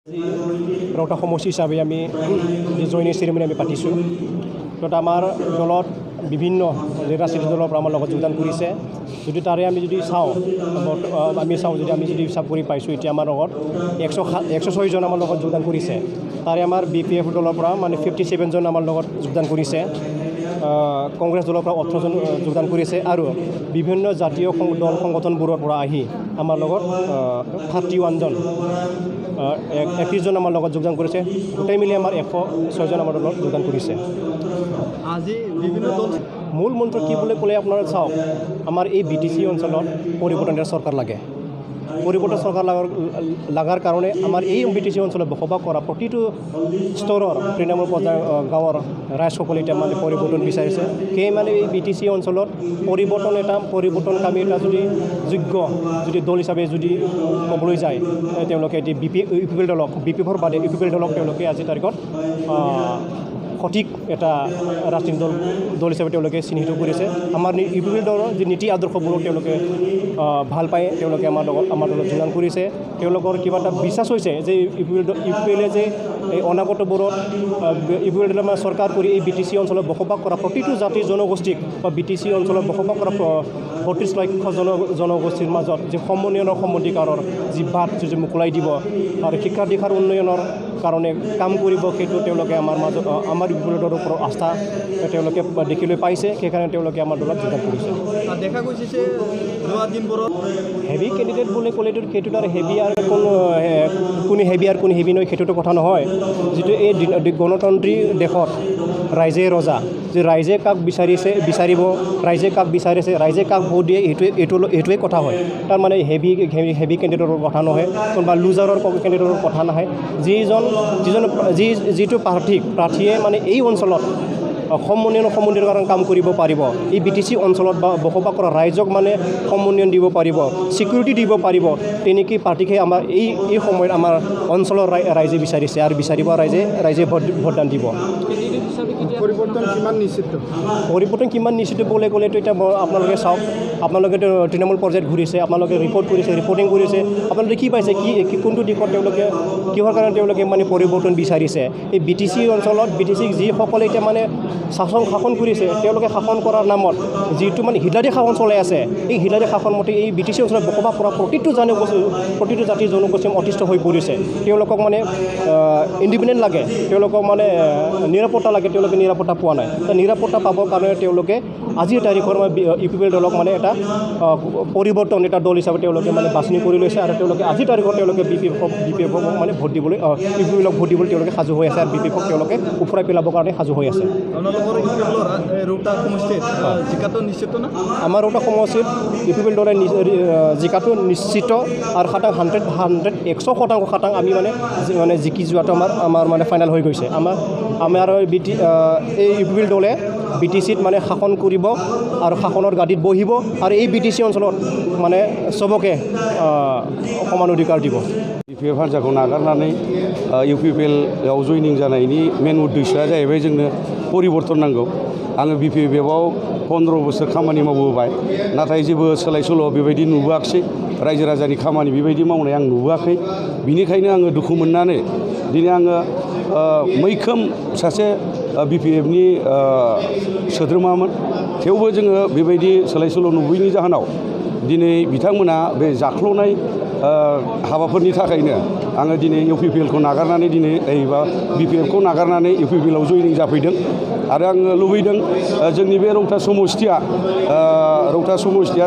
ৰৌতা সমষ্টি হিচাপে আমি জইনিং চেৰিমনি আমি পাতিছোঁ। তাত আমাৰ দলত বিভিন্ন ৰাজনীতি দলৰ পৰা আমাৰ লগত যোগদান কৰিছে। যদি তাৰে আমি যদি চাওঁ আমি যদি হিচাপ কৰি পাইছোঁ, এতিয়া আমাৰ লগত 106জন আমাৰ লগত যোগদান কৰিছে। তাৰে আমাৰ BPF দলৰ পৰা মানে 57জন আমাৰ লগত যোগদান কৰিছে। কংগ্ৰেছ দলৰ পৰা 18জন যোগদান কৰিছে আৰু বিভিন্ন জাতীয় দল সংগঠনবোৰৰ পৰা আহি আমাৰ লগত 31জন 31জন আমাৰ লগত যোগদান কৰিছে। গোটেই মিলি আমাৰ 106জন আমাৰ দলত যোগদান কৰিছে। আজি বিভিন্ন দল মূল মন্ত্ৰ কি বুলি ক'লে আপোনাৰ চাওক, আমাৰ এই BTC অঞ্চলত পৰিৱৰ্তনৰ চৰকাৰ লাগে। পৰিৱৰ্তন চৰকাৰ লগাৰ কাৰণে আমাৰ এই BTC অঞ্চলত বসবাস কৰা প্ৰতিটো স্তৰৰ তৃণমূল পৰ্যায়ৰ গাঁৱৰ ৰাইজসকলে এতিয়া মানে পৰিৱৰ্তন বিচাৰিছে। সেয়ে মানে এই BTC অঞ্চলত পৰিৱৰ্তনকামী এটা যদি যোগ্য দল হিচাপে যদি ক'বলৈ যায়, তেওঁলোকে এতিয়া UPL দলক BPFৰ বাদে UPL দলক তেওঁলোকে আজিৰ তাৰিখত সঠিক এটা ৰাজনীতি দল হিচাপে তেওঁলোকে চিহ্নিত কৰিছে। আমাৰ UPL দলৰ যি নীতি আদৰ্শবোৰক তেওঁলোকে ভাল পায়, তেওঁলোকে আমাৰ দলত যোগদান কৰিছে। তেওঁলোকৰ কিবা এটা বিশ্বাস হৈছে যে UPL যে এই অনাগতবোৰত UPL দলে চৰকাৰ কৰি এই BTC অঞ্চলত বসবাস কৰা প্ৰতিটো জাতি জনগোষ্ঠীক বা BTC অঞ্চলত বসবাস কৰা 32 লক্ষ জনগোষ্ঠীৰ মাজত যি সমন্বয়নৰ সম্বন্ধীকাৰৰ যি বাট যি মোকলাই দিব আৰু শিক্ষা দীক্ষাৰ উন্নয়নৰ কাৰণে কাম কৰিব, সেইটো তেওঁলোকে আমাৰ মাজত আমাৰ UPL দলৰ ওপৰত আস্থা তেওঁলোকে দেখিবলৈ পাইছে। সেইকাৰণে তেওঁলোকে আমাৰ দলত যোগদান কৰিছে। দেখা গৈছে যে যোৱা দিনবোৰত হেভি কেণ্ডিডেট বুলি ক'লেতো সেইটোত আৰু হেভি আৰু কোনে হেভি আৰু কোনে হেভি নহয় সেইটোতো কথা নহয়। যিটো এই গণতান্ত্ৰিক দেশত ৰাইজে ৰজা, যে ৰাইজে কাক বিচাৰিব, ৰাইজে কাক বিচাৰিছে, ৰাইজে কাক ভোট দিয়ে, এইটোৱে কথা হয়। তাৰমানে হেভি কেণ্ডিডেটৰ কথা নহয়, কোনোবা লুজাৰৰ কেণ্ডিডেটৰ কথা নাহে। যিটো প্ৰাৰ্থীয়ে মানে এই অঞ্চলত সমন্বয়ৰ কাৰণে কাম কৰিব পাৰিব, এই BTC অঞ্চলত বা বসবাস কৰা ৰাইজক মানে সমন্বয় দিব পাৰিব, ছিকিউৰিটি দিব পাৰিব, তেনেকৈ পাৰ্টীকে আমাৰ এই সময়ত আমাৰ অঞ্চলৰ ৰাইজে বিচাৰিছে আৰু বিচাৰিব ৰাইজে ভোটদান দিব। পৰিৱৰ্তন কিমান নিশ্চিত বুলি ক'লেতো এতিয়া আপোনালোকে চাওক, আপোনালোকেতো তৃণমূল পৰ্যায়ত ঘূৰিছে, আপোনালোকে ৰিপৰ্টিং কৰিছে, আপোনালোকে কি পাইছে, কোনটো দিশত তেওঁলোকে কিহৰ কাৰণে তেওঁলোকে মানে পৰিৱৰ্তন বিচাৰিছে। এই BTC অঞ্চলত BTCক যিসকলে এতিয়া মানে শাসন কৰিছে, তেওঁলোকে শাসন কৰাৰ নামত যিটো মানে হিলাৰী শাসন চলাই আছে, এই হিলাৰী শাসন মতে এই BTC অঞ্চলত বসবাস কৰা প্ৰতিটো জাতি জনগোষ্ঠী অতিষ্ঠ হৈ পৰিছে। তেওঁলোকক মানে ইণ্ডিপেণ্ডেণ্ট লাগে, তেওঁলোকক মানে নিৰাপত্তা লাগে, তেওঁলোকে নিৰাপত্তা পোৱা নাই। নিৰাপত্তা পাবৰ কাৰণে তেওঁলোকে আজিৰ তাৰিখৰ UPL দলক মানে এটা পৰিৱৰ্তন এটা দল হিচাপে তেওঁলোকে মানে বাছনি কৰি লৈছে আৰু তেওঁলোকে আজিৰ তাৰিখত তেওঁলোকে BPFক মানে ভোট দিবলৈ UPLক ভোট দিবলৈ তেওঁলোকে সাজু হৈ আছে আৰু BPFক তেওঁলোকে উফৰাই পেলাবৰ কাৰণে সাজু হৈ আছে। আমাৰ ৰৌতা সমষ্টিত UPL দলে জিকাটো নিশ্চিত আৰু 100% আমি মানে জিকি যোৱাটো আমাৰ মানে ফাইনেল হৈ গৈছে। আমাৰ এই UPL দলে BTCত মানে শাসন কৰিব আৰু শাসনৰ গাদীত বহিব আৰু এই BTC অঞ্চলত মানে চবকে সমান অধিকাৰ দিব। BPF हान्जाखौ नागारनानै UPLआव जयनिं जानायनि मेन उद्देश्यआ जाहैबाय जोंनो परिबर्तन नांगौ। आङो BPFआव 15 बोसोर खामानि मावबोबाय, नाथाय जेबो सोलाय सोल' बेबायदि नुबोआखिसै। रायजो राजानि खामानि बेबायदि मावनाय आं नुबोआखै। बिनिखायनो आङो दुखु मोननानै दिनै आङो मैखोम सासे BPFनि सोद्रोमामोन। थेवबो जोङो बेबायदि सोलाय सोल' नुबोयैनि जाहोनाव दिनै बिथांमोना बे जाख्ल'नाय हाबाफोरनि थाखायनो आङो दिनै UPLखौ नागारनानै BPFखौ नागारनानै UPLआव जयनिं जाफैदों आरो आङो लुबैदों जोंनि बे रौता समष्टिया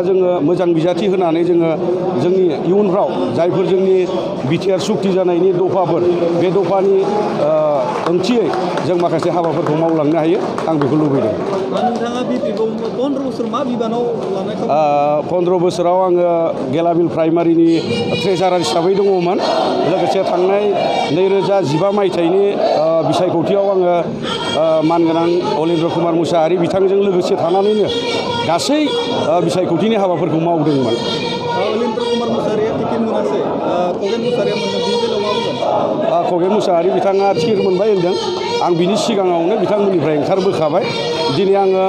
जोङो मोजां बिजाथि होनानै जोंनि इयुनफ्राव जायफोर जोंनि बिटिआर सुक्ति जानायनि दफाफोर, बे दफानि ओंथियै जों माखासे हाबाफोरखौ मावलांनो हायो, आं बेखौ लुबैदों। 15 बोसोराव आङो गेलाबिल प्राइमारिनि ट्रेजारार हिसाबै दङमोन। लोगोसे थांनाय 2015 मायथाइनि बिसायख'थियाव आङो मानगोनां अलिन्द्र कुमार मुसाहारि बिथांजों लोगोसे थानानैनो गासै बिसायख'थिनि हाबाफोरखौ मावदोंमोन। अलिन्द्र कुमार मुसाहारिया टिकेट मोनासै, खगेन मुसाहारिया मोनदों, खगेन मुसाहारि बिथाङा टिकेट मोनबाय होनदों। आं बिनि सिगाङावनो बिथांमोननिफ्राय ओंखारबोखाबाय दिनै आङो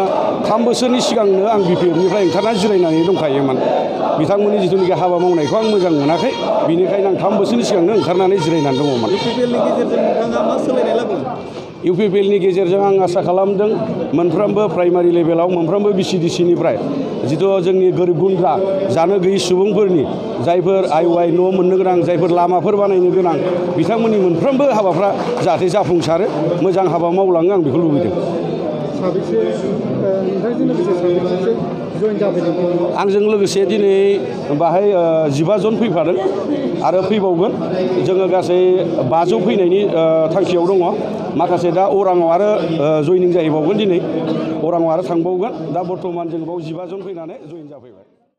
3 बोसोरनि सिगांनो आं BPF-निफ्राय ओंखारनानै जिरायनानै दंखायोमोन बिथांमोननि जिथुनिखि हाबा मावनायखौ आं मोजां मोनाखै बिनिखायनो आं 3 बोसोरनि सिगांनो ओंखारनानै जिरायनानै दङमोन UPPL-नि गेजेरजों नोंथाङा मा सोलायनाय लाबोगोन UPPL-नि गेजेरजों आं आसा खालामदों मोनफ्रोमबो प्राइमारि लेभेलाव मोनफ्रोमबो BCDC-निफ्राय जिथु जोंनि गोरिब गुन्द्रा जानो गैयै सुबुंफोरनि जायफोर आइ न' मोननो गोनां जायफोर लामाफोर बानायनो गोनां बिथांमोननि मोनफ्रोमबो हाबाफ्रा जाहाथे जाफुंसारो मोजां हाबा मावलाङो आं बेखौ लुबैदों आंजों लोगोसे दिनै बाहाय 15 जन फैफादों आरो फैबावगोन जोङो गासै 500 फैनायनि थांखियाव दङ माखासे दा अराङाव आरो जयनिं जाहैबावगोन दिनै अराङाव आरो थांबावगोन दा बर्थमान जों बाव 15 जन फैनानै जयन जाफैबाय